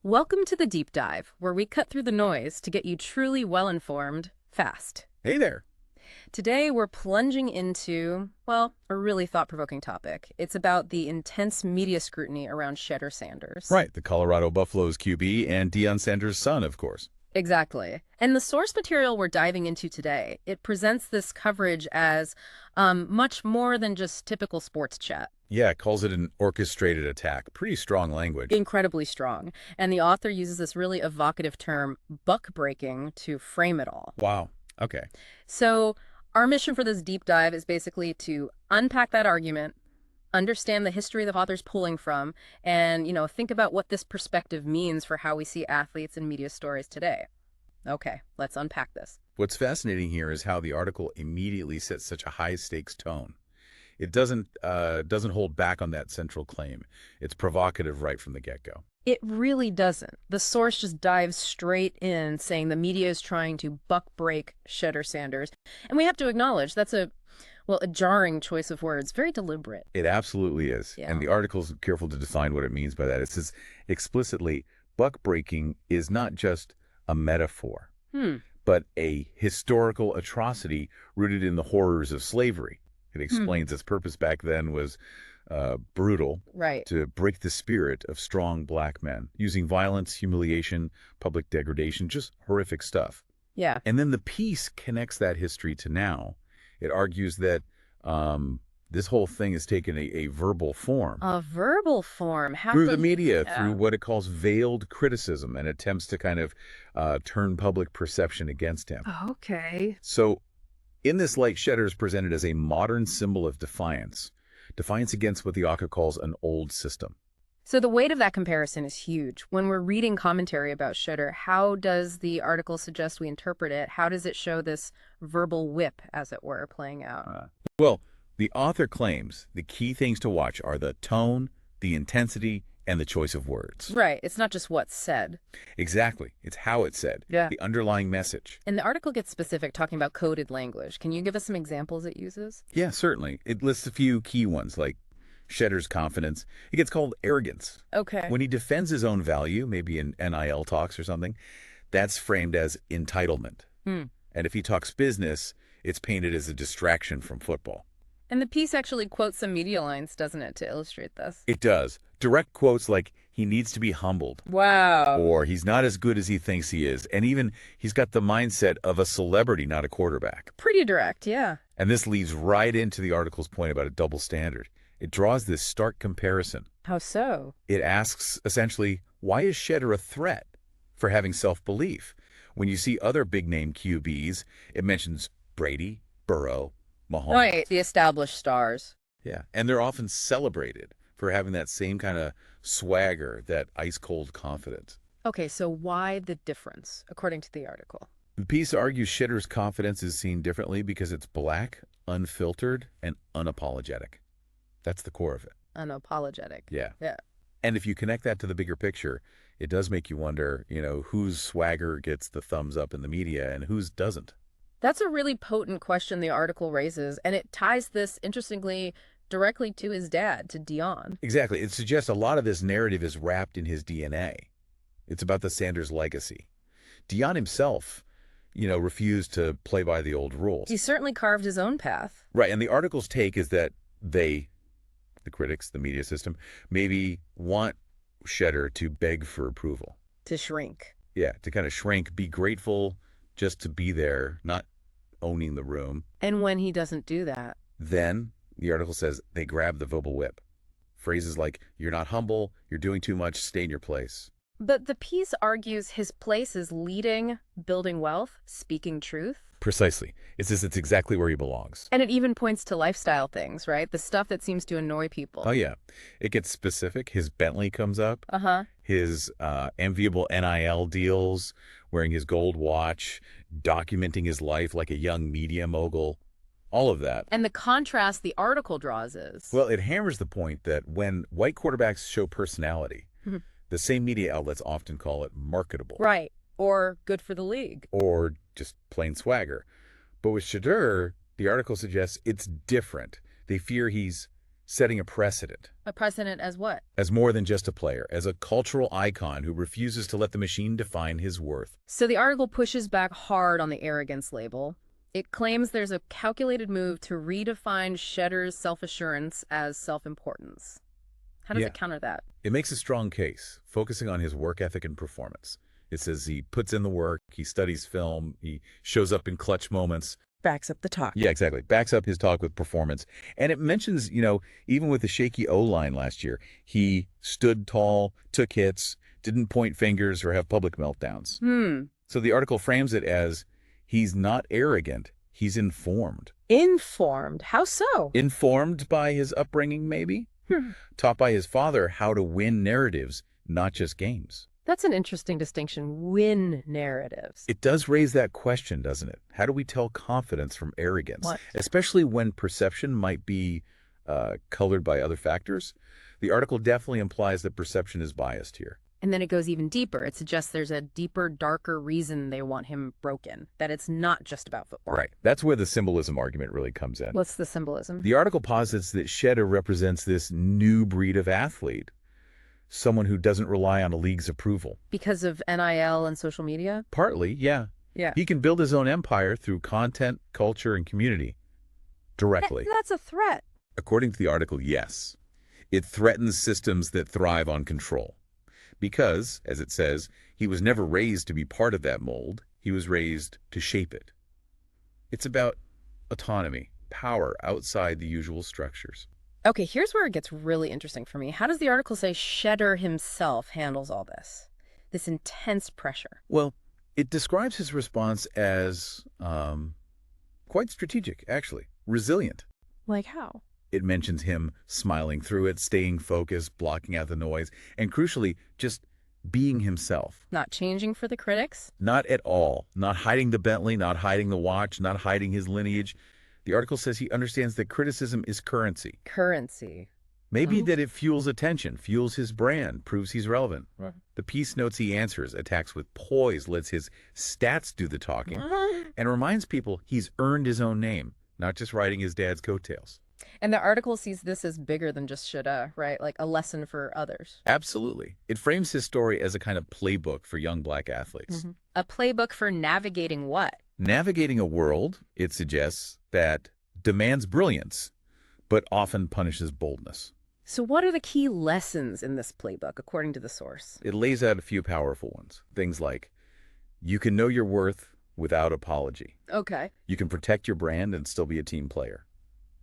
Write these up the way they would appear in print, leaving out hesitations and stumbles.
Welcome to the Deep Dive, where we cut through the noise to get you truly well-informed, fast. Hey there. Today, we're plunging into, well, a really thought-provoking topic. It's about the intense media scrutiny around Shedeur Sanders. Right, the Colorado Buffaloes QB and Deion Sanders' son, of course. Exactly. And the source material we're diving into today, it presents this coverage as much more than just typical sports chat. Yeah, calls it an orchestrated attack. Pretty strong language. Incredibly strong. And the author uses this really evocative term, buck breaking, to frame it all. Wow. Okay. So our mission for this deep dive is basically to unpack that argument, understand the history the author's pulling from, and, think about what this perspective means for how we see athletes and media stories today. Okay, let's unpack this. What's fascinating here is how the article immediately sets such a high-stakes tone. It doesn't hold back on that central claim. It's provocative right from the get-go. It really doesn't. The source just dives straight in, saying the media is trying to buck break Shedeur Sanders. And we have to acknowledge that's a jarring choice of words, very deliberate. It absolutely is. Yeah. And the article's careful to define what it means by that. It says explicitly, buck breaking is not just a metaphor, but a historical atrocity rooted in the horrors of slavery. It explains its purpose back then was brutal, Right. to break the spirit of strong black men, using violence, humiliation, public degradation, just horrific stuff. Yeah. And then the piece connects that history to now. It argues that this whole thing has taken a verbal form. A verbal form. Through the media, Yeah. through what it calls veiled criticism and attempts to kind of turn public perception against him. Okay. So in this light, Shedeur is presented as a modern symbol of defiance. Defiance against what the author calls an old system. So the weight of that comparison is huge. When we're reading commentary about Shedeur, how does the article suggest we interpret it? How does it show this verbal whip, as it were, playing out? Well, the author claims the key things to watch are the tone, the intensity, and the choice of words. Right. It's not just what's said. Exactly. It's how it's said. Yeah. The underlying message. And the article gets specific, talking about coded language. Can you give us some examples it uses? Yeah, certainly. It lists a few key ones, like Shedeur's confidence. It gets called arrogance. Okay. When he defends his own value, maybe in NIL talks or something, that's framed as entitlement. And if he talks business, it's painted as a distraction from football. And the piece actually quotes some media lines, doesn't it, to illustrate this? It does. Direct quotes like, he needs to be humbled. Wow. Or he's not as good as he thinks he is. And even he's got the mindset of a celebrity, not a quarterback. Pretty direct, yeah. And this leads right into the article's point about a double standard. It draws this stark comparison. How so? It asks, essentially, why is Shedeur a threat for having self-belief? When you see other big-name QBs, it mentions Brady, Burrow, Mahomes. Right, the established stars. Yeah, and they're often celebrated for having that same kind of swagger, that ice-cold confidence. Okay, so why the difference, according to the article? The piece argues Shedeur's confidence is seen differently because it's black, unfiltered, and unapologetic. That's the core of it. Unapologetic. Yeah. Yeah. And if you connect that to the bigger picture, it does make you wonder, whose swagger gets the thumbs up in the media and whose doesn't. That's a really potent question the article raises, and it ties this, interestingly, directly to his dad, to Deion. Exactly. It suggests a lot of this narrative is wrapped in his DNA. It's about the Sanders legacy. Deion himself, refused to play by the old rules. He certainly carved his own path. Right, and the article's take is that the critics, the media system, maybe want Shedeur to beg for approval. To shrink. Yeah, to kind of shrink, be grateful just to be there, not owning the room. And when he doesn't do that? Then, the article says, they grab the verbal whip. Phrases like, you're not humble, you're doing too much, stay in your place. But the piece argues his place is leading, building wealth, speaking truth. Precisely. It's exactly where he belongs. And it even points to lifestyle things, right? The stuff that seems to annoy people. Oh, yeah. It gets specific. His Bentley comes up. Uh-huh. His enviable NIL deals, wearing his gold watch, documenting his life like a young media mogul. All of that. And the contrast the article draws is... Well, it hammers the point that when white quarterbacks show personality, the same media outlets often call it marketable. Right. Or good for the league. Or just plain swagger. But with Shedeur, the article suggests it's different. They fear he's setting a precedent. A precedent as what? As more than just a player, as a cultural icon who refuses to let the machine define his worth. So the article pushes back hard on the arrogance label. It claims there's a calculated move to redefine Shedeur's self-assurance as self-importance. How does Yeah. it counter that? It makes a strong case, focusing on his work ethic and performance. It says he puts in the work, he studies film, he shows up in clutch moments. Backs up the talk. Yeah, exactly. Backs up his talk with performance. And it mentions, even with the shaky O-line last year, he stood tall, took hits, didn't point fingers or have public meltdowns. So the article frames it as he's not arrogant, he's informed. Informed? How so? Informed by his upbringing, maybe? Taught by his father how to win narratives, not just games. That's an interesting distinction. Win narratives. It does raise that question, doesn't it? How do we tell confidence from arrogance? What? Especially when perception might be colored by other factors. The article definitely implies that perception is biased here. And then it goes even deeper. It suggests there's a deeper, darker reason they want him broken, that it's not just about football. Right. That's where the symbolism argument really comes in. What's the symbolism? The article posits that Shedeur represents this new breed of athlete, someone who doesn't rely on a league's approval. Because of NIL and social media? Partly, yeah. Yeah. He can build his own empire through content, culture, and community directly. That's a threat. According to the article, yes. It threatens systems that thrive on control. Because, as it says, he was never raised to be part of that mold. He was raised to shape it. It's about autonomy, power outside the usual structures. Okay, here's where it gets really interesting for me. How does the article say Shedeur himself handles all this intense pressure? Well, it describes his response as quite strategic, actually, resilient. Like how? It mentions him smiling through it, staying focused, blocking out the noise, and crucially, just being himself. Not changing for the critics? Not at all. Not hiding the Bentley, not hiding the watch, not hiding his lineage. The article says he understands that criticism is currency. Currency. Maybe that it fuels attention, fuels his brand, proves he's relevant. Right. The piece notes he answers, attacks with poise, lets his stats do the talking, and reminds people he's earned his own name, not just riding his dad's coattails. And the article sees this as bigger than just Shedeur, right? Like a lesson for others. Absolutely. It frames his story as a kind of playbook for young black athletes. A playbook for navigating what? Navigating a world, it suggests, that demands brilliance, but often punishes boldness. So what are the key lessons in this playbook, according to the source? It lays out a few powerful ones. Things like, you can know your worth without apology. Okay. You can protect your brand and still be a team player.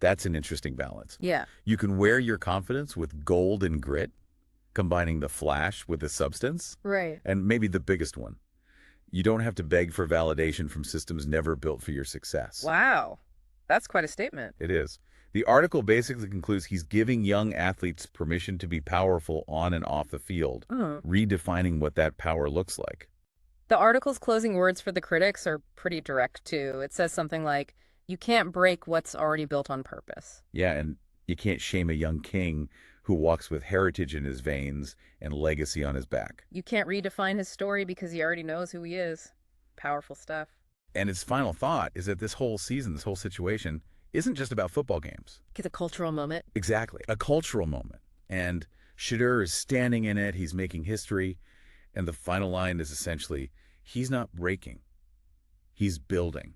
That's an interesting balance. Yeah. You can wear your confidence with gold and grit, combining the flash with the substance. Right. And maybe the biggest one, you don't have to beg for validation from systems never built for your success. Wow. That's quite a statement. It is. The article basically concludes he's giving young athletes permission to be powerful on and off the field, redefining what that power looks like. The article's closing words for the critics are pretty direct, too. It says something like, you can't break what's already built on purpose. Yeah, and you can't shame a young king who walks with heritage in his veins and legacy on his back. You can't redefine his story because he already knows who he is. Powerful stuff. And its final thought is that this whole season, this whole situation, isn't just about football games. It's a cultural moment. Exactly. A cultural moment. And Shedeur is standing in it. He's making history. And the final line is essentially, he's not breaking. He's building.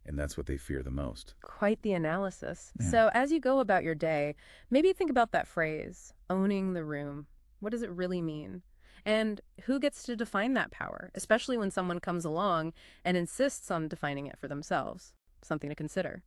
And that's what they fear the most. Quite the analysis. Yeah. So as you go about your day, maybe think about that phrase, owning the room. What does it really mean? And who gets to define that power, especially when someone comes along and insists on defining it for themselves? Something to consider.